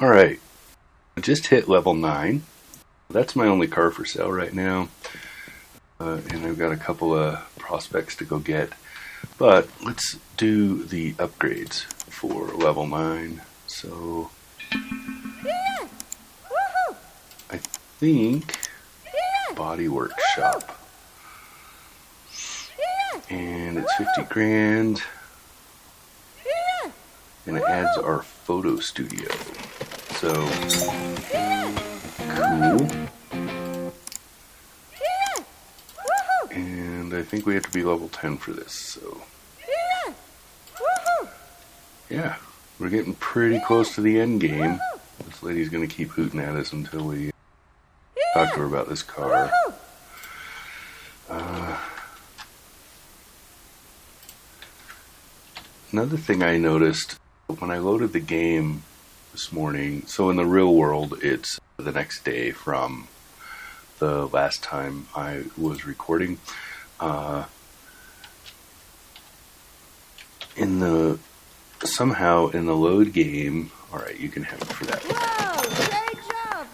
Alright, I just hit level 9. That's my only car for sale right now. And I've got a couple of prospects to go get. But let's do the upgrades for level 9. So I think body workshop. And it's 50 grand. And it adds our photo studio. So cool. And I think we have to be level 10 for this, so yeah, we're getting pretty close to the end game. This lady's gonna keep hooting at us until we talk to her about this car. Another thing I noticed when I loaded the game this morning, so in the real world it's the next day from the last time I was recording. Somehow in the load game, alright, you can have it for that. Whoa, great job.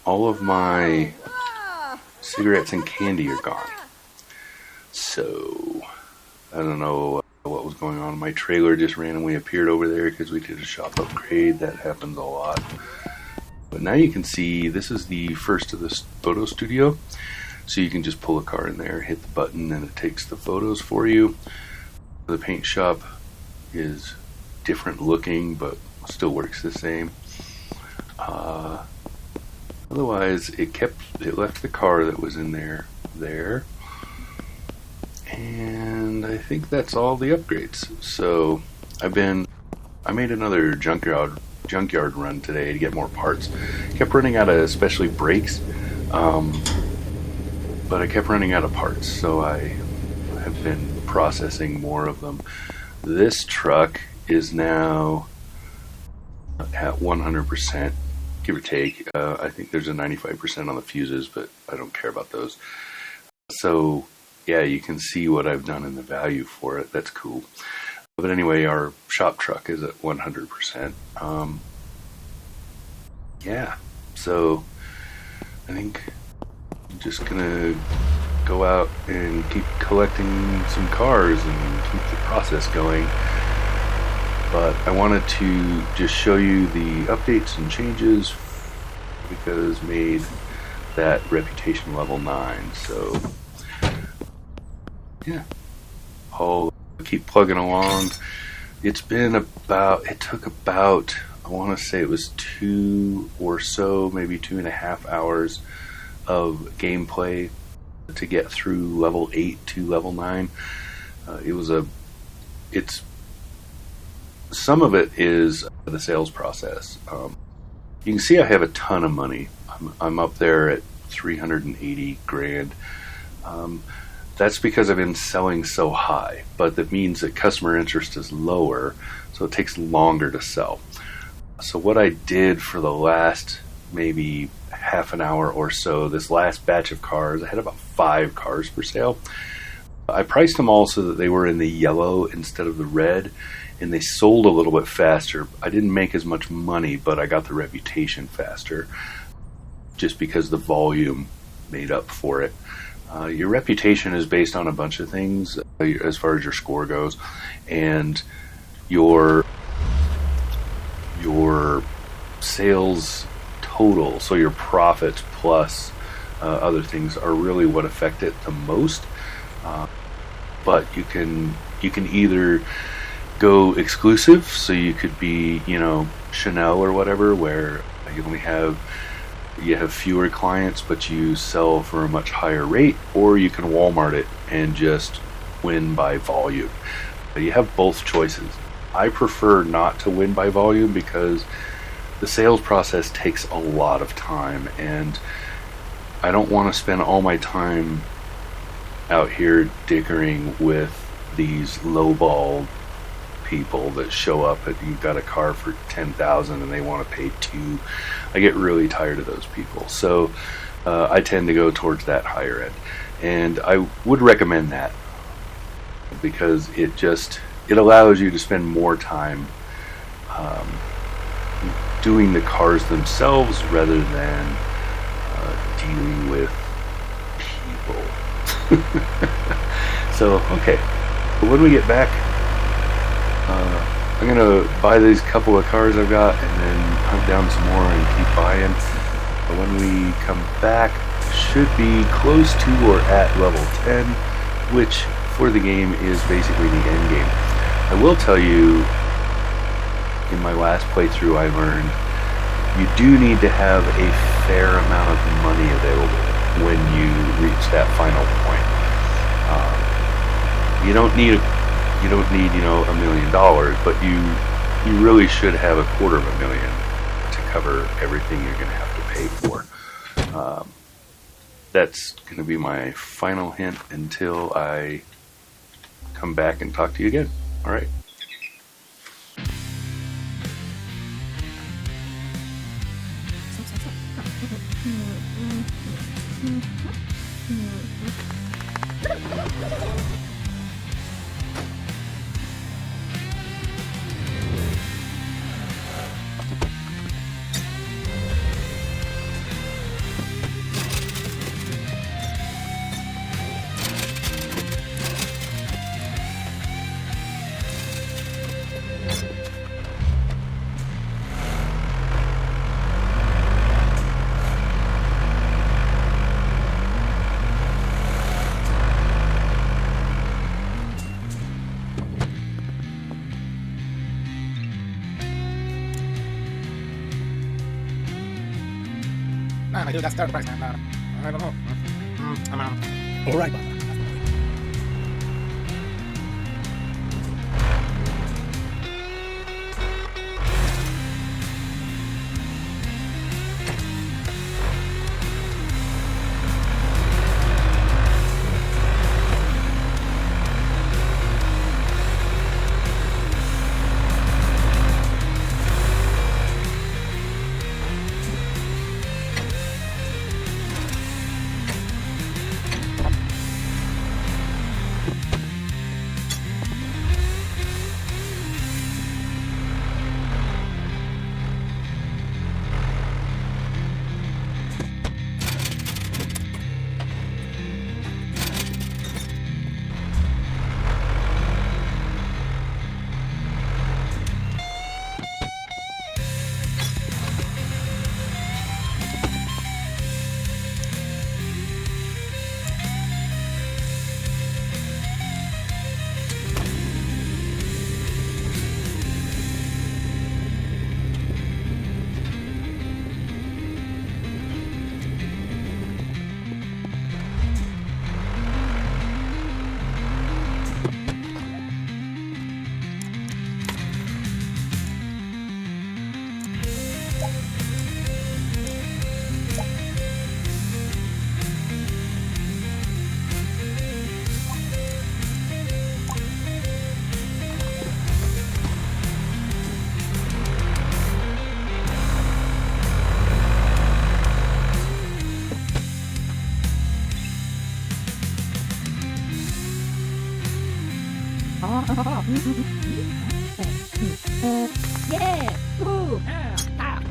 All of my cigarettes and candy are gone. So I don't know what was going on. My trailer just randomly appeared over there because we did a shop upgrade. That happens a lot. But now you can see this is the first of this photo studio. So you can just pull a car in there, hit the button, and it takes the photos for you. The paint shop is different looking, but still works the same. Otherwise, it left the car that was in there. And I think that's all the upgrades. So I made another junkyard run today to get more parts. Kept running out of especially brakes, but I kept running out of parts, so I have been processing more of them. This truck is now at 100%, give or take. I think there's a 95% on the fuses, but I don't care about those. So yeah, you can see what I've done in the value for it. That's cool. But anyway, our shop truck is at 100%. Yeah, so I think I'm just gonna go out and keep collecting some cars and keep the process going. But I wanted to just show you the updates and changes because made that reputation level 9. So yeah, I'll keep plugging along. It took about, I want to say it was 2 or so, maybe 2.5 hours of gameplay to get through level 8 to level 9. Some of it is the sales process. You can see I have a ton of money. I'm up there at 380 grand. That's because I've been selling so high, but that means that customer interest is lower, so it takes longer to sell. So what I did for the last maybe half an hour or so, this last batch of cars, I had about 5 cars for sale. I priced them all so that they were in the yellow instead of the red, and they sold a little bit faster. I didn't make as much money, but I got the reputation faster, just because the volume made up for it. Your reputation is based on a bunch of things as far as your score goes, and your sales total, so your profits plus other things, are really what affect it the most. But you can either go exclusive, so you could be, Chanel or whatever, where you have fewer clients but you sell for a much higher rate, or you can Walmart it and just win by volume. You have both choices. I prefer not to win by volume because the sales process takes a lot of time, and I don't want to spend all my time out here dickering with these lowball people that show up and you've got a car for $10,000 and they want to pay $2,000. I get really tired of those people, so I tend to go towards that higher end, and I would recommend that because it allows you to spend more time doing the cars themselves rather than dealing with people. So, okay. But when we get back, I'm going to buy these couple of cars I've got and then hunt down some more and keep buying. But when we come back, should be close to or at level 10, which for the game is basically the end game. I will tell you, in my last playthrough I learned you do need to have a fair amount of money available when you reach that final point. You don't need $1 million, but you really should have $250,000 to cover everything you're going to have to pay for. That's going to be my final hint until I come back and talk to you again. All right. I do that start price, man. I don't know. I'm out. All right, Bob. Yeah! Woo! Ah!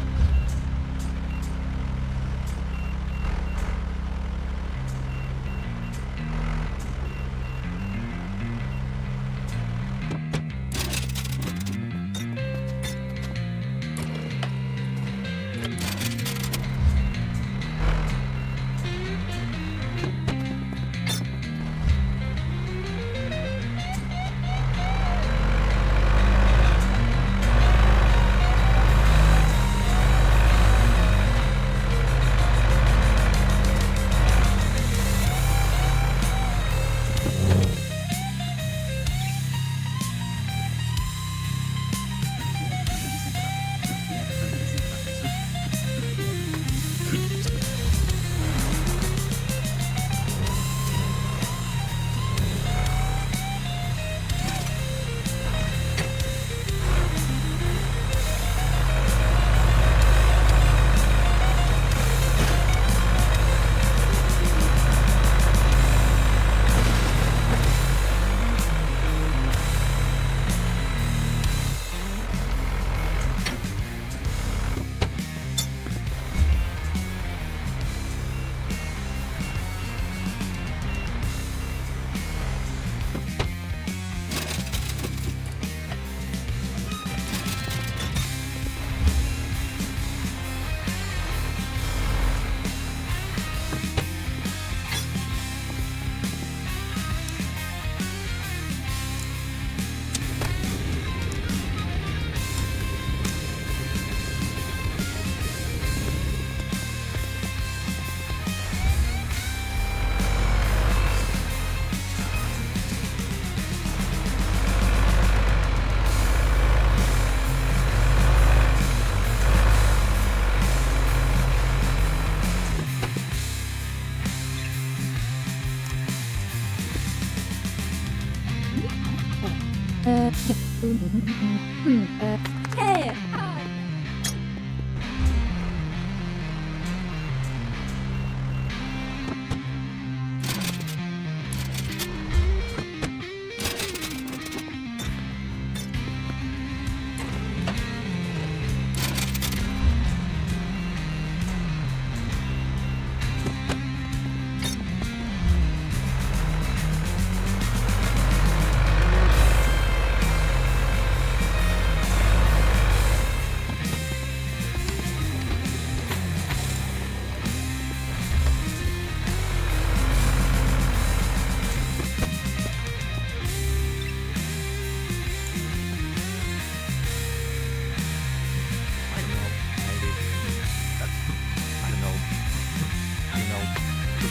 Yeah.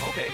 Okay.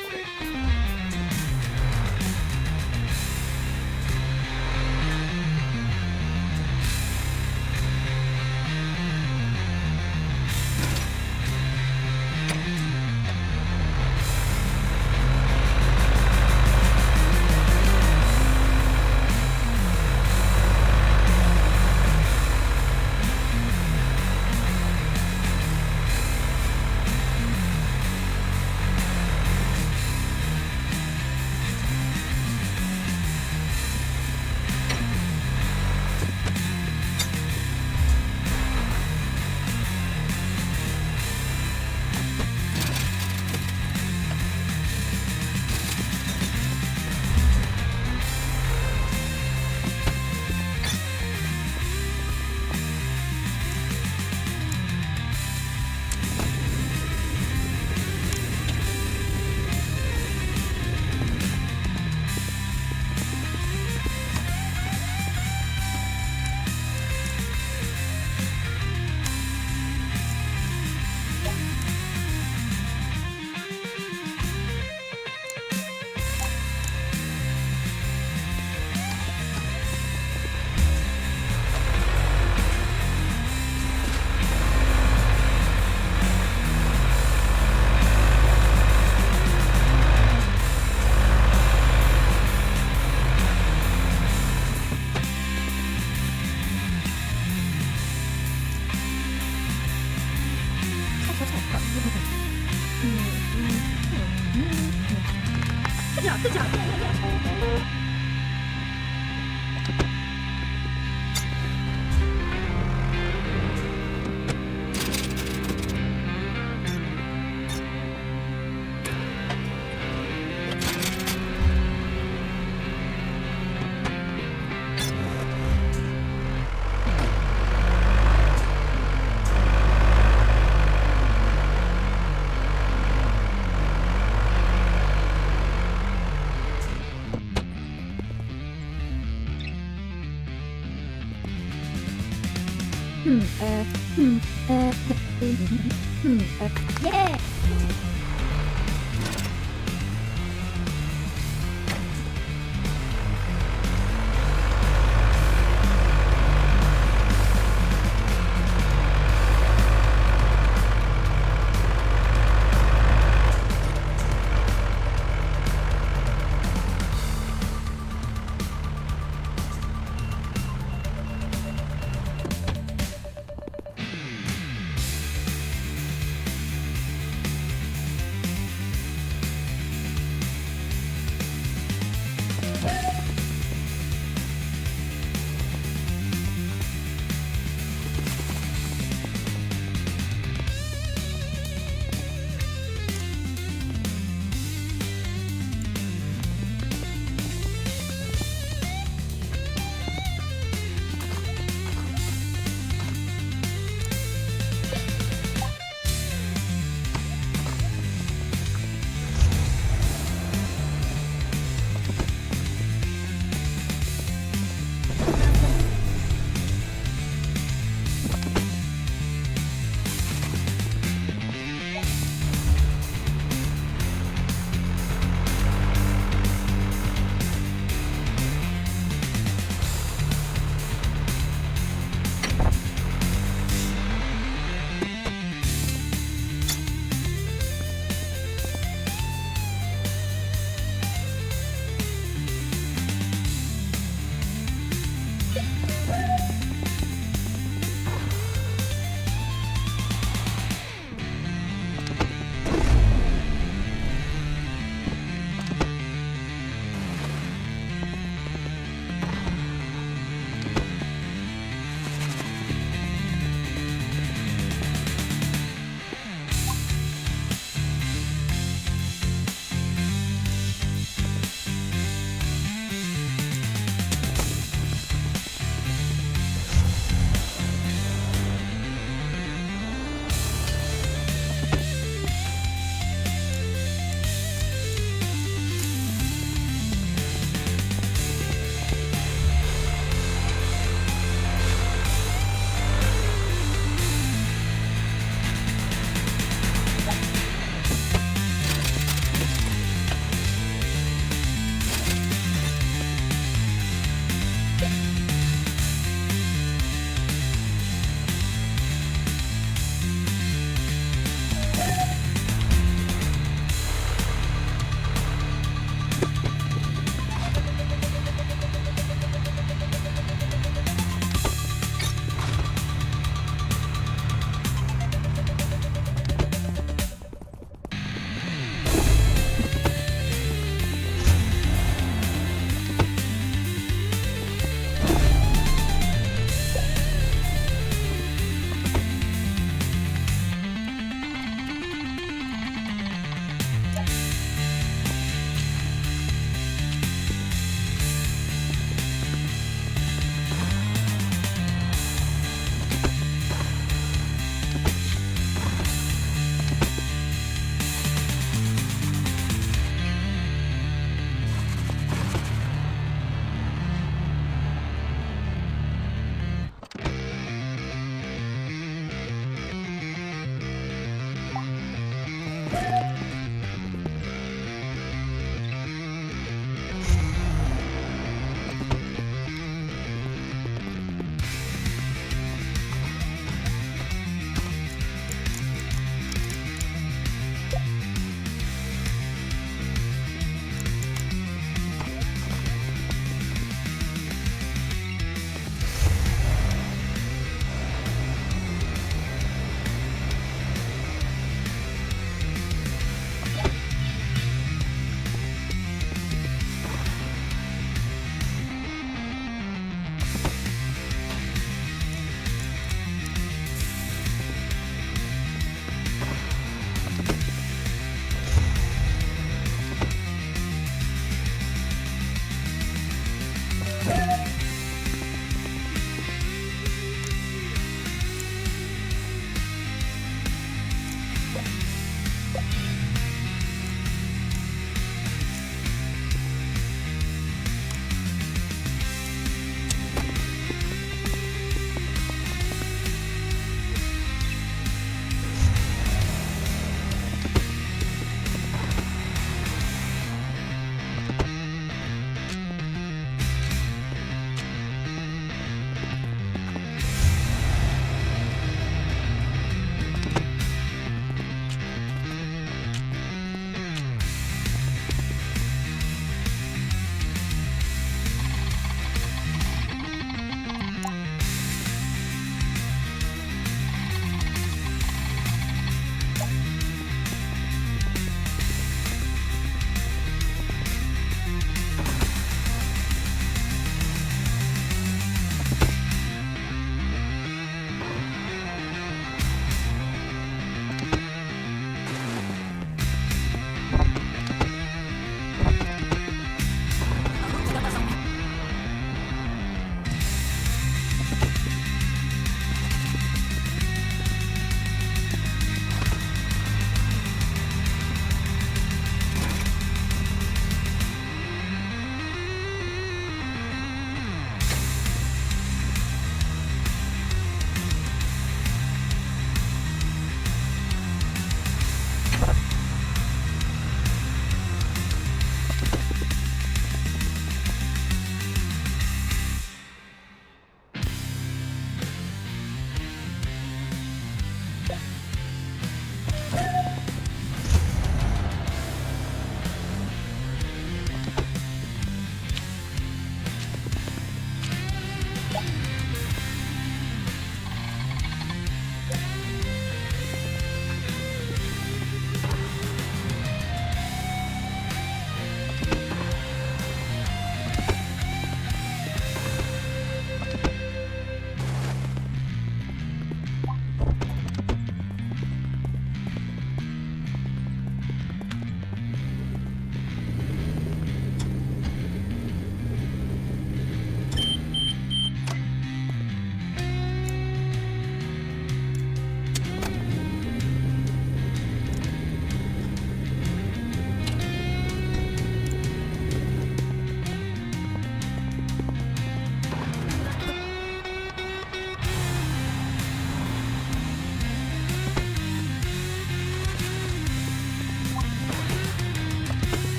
Good job, good job. Yeah. Yeah.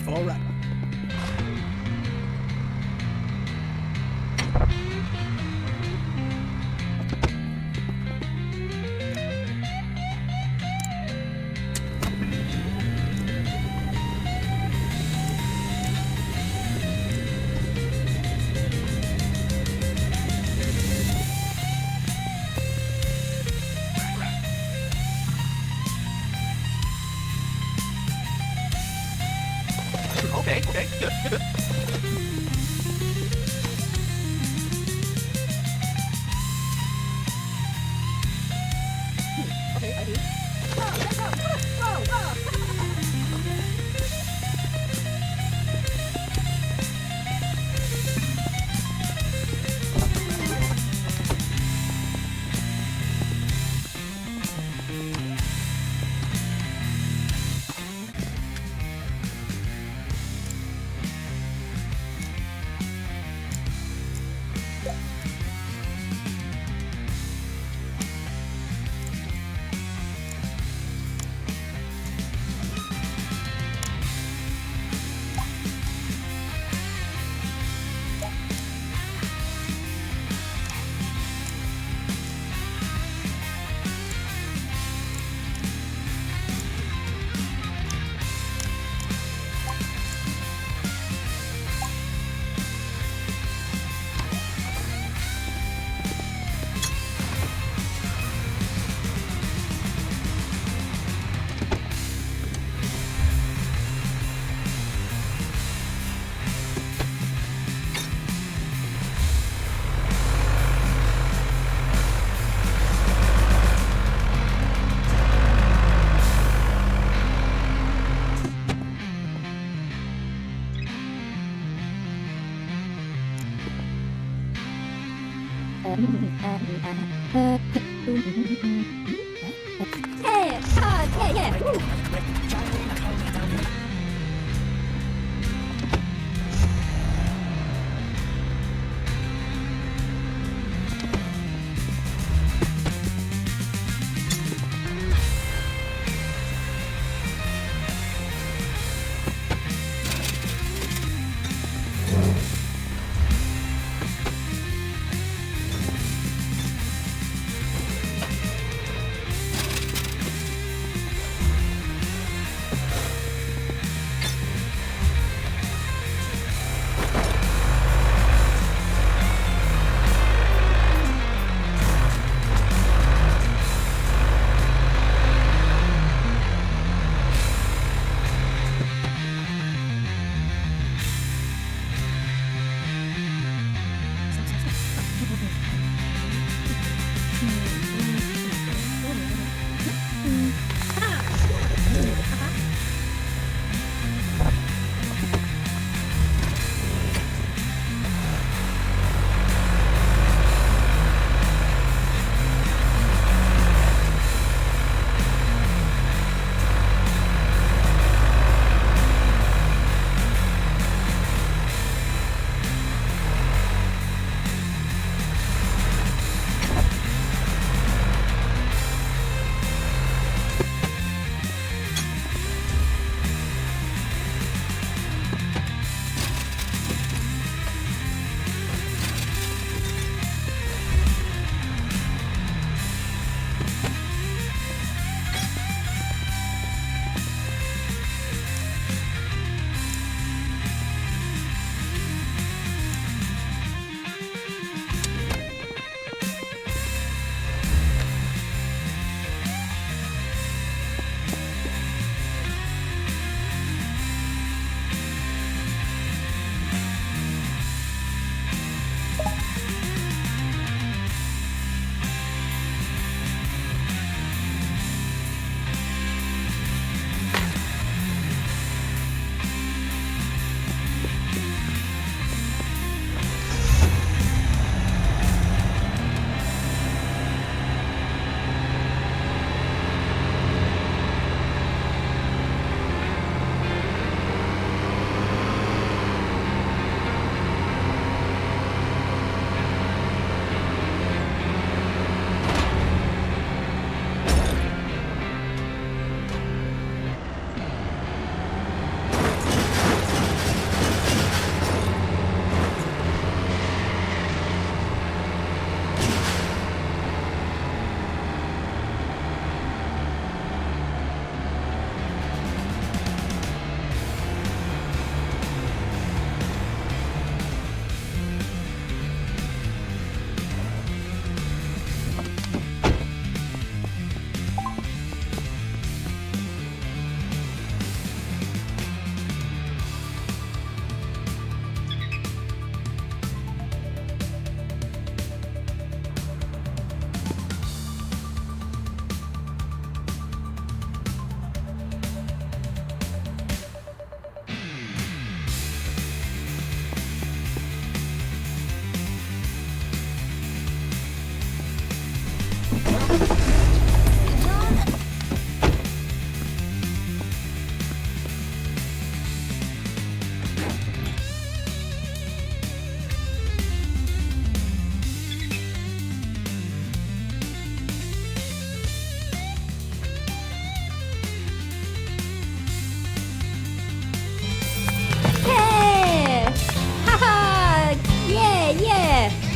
All right. Hey, yeah. Woo.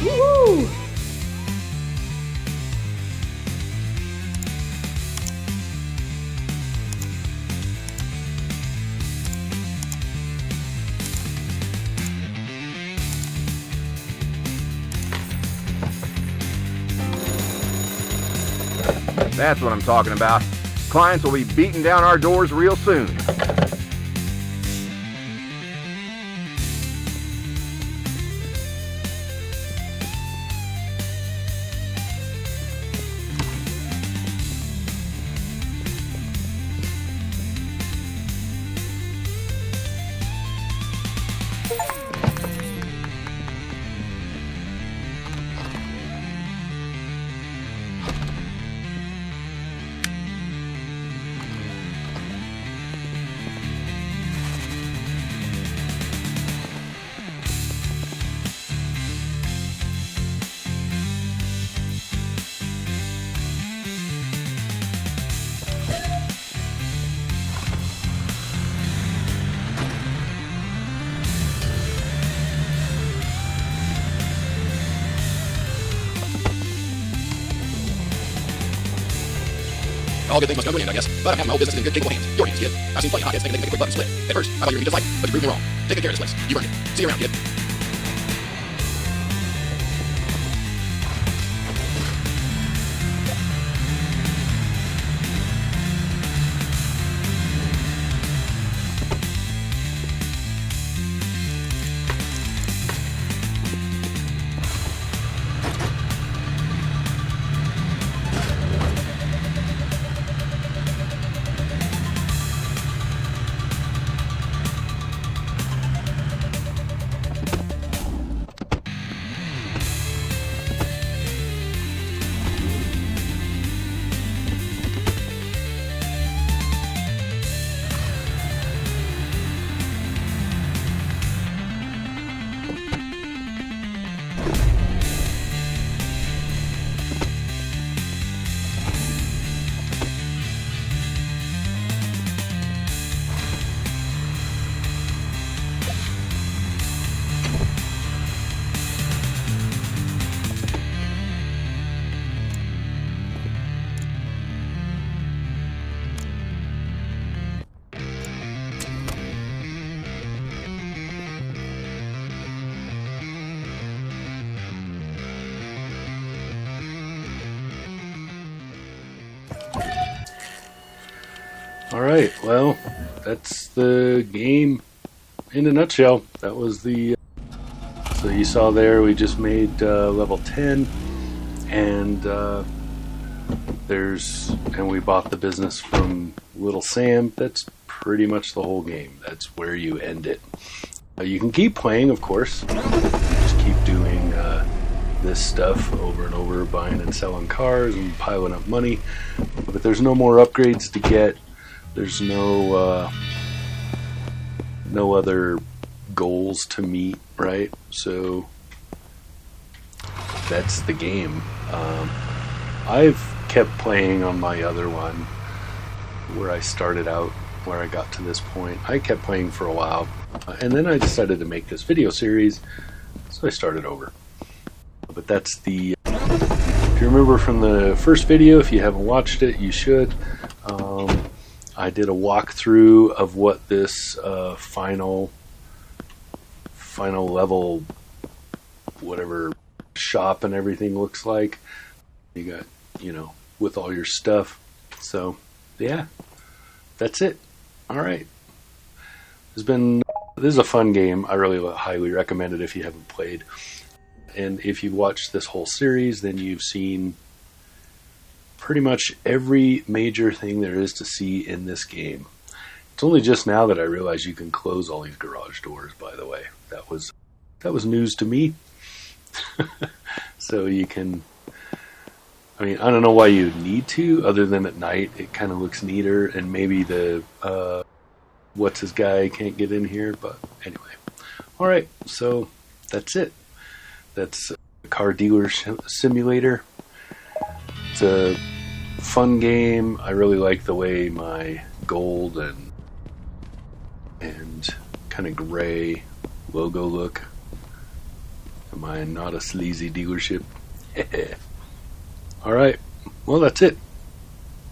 Woo! That's what I'm talking about. Clients will be beating down our doors real soon. All good things must come to an end, I guess. But I'm having my whole business in good, capable hands. Your hands, kid. I've seen plenty of hotheads thinking they can make a quick button split. At first, I thought you were just like, but you proved me wrong. Take good care of this place. You earned it. See you around, kid. Alright, well, that's the game in a nutshell. That was the... so you saw there we just made level 10, and we bought the business from Little Sam. That's pretty much the whole game. That's where you end it. You can keep playing, of course. Just keep doing this stuff over and over, buying and selling cars and piling up money. But there's no more upgrades to get. There's no other goals to meet, right? So that's the game. I've kept playing on my other one where I started out, where I got to this point. I kept playing for a while, and then I decided to make this video series, so I started over. But that's the... if you remember from the first video, if you haven't watched it, you should. I did a walkthrough of what this final level, whatever, shop and everything looks like. You got, you know, with all your stuff. So, yeah, that's it. All right. This is a fun game. I really highly recommend it if you haven't played. And if you've watched this whole series, then you've seen pretty much every major thing there is to see in this game. It's only just now that I realize you can close all these garage doors, by the way. That was news to me. So you can... I mean, I don't know why you need to, other than at night it kind of looks neater, and maybe the what's his guy can't get in here, but anyway. Alright, so that's it. That's Car Dealer Simulator. It's a fun game. I really like the way my gold and kind of gray logo look. Am I not a sleazy dealership? Alright, well that's it.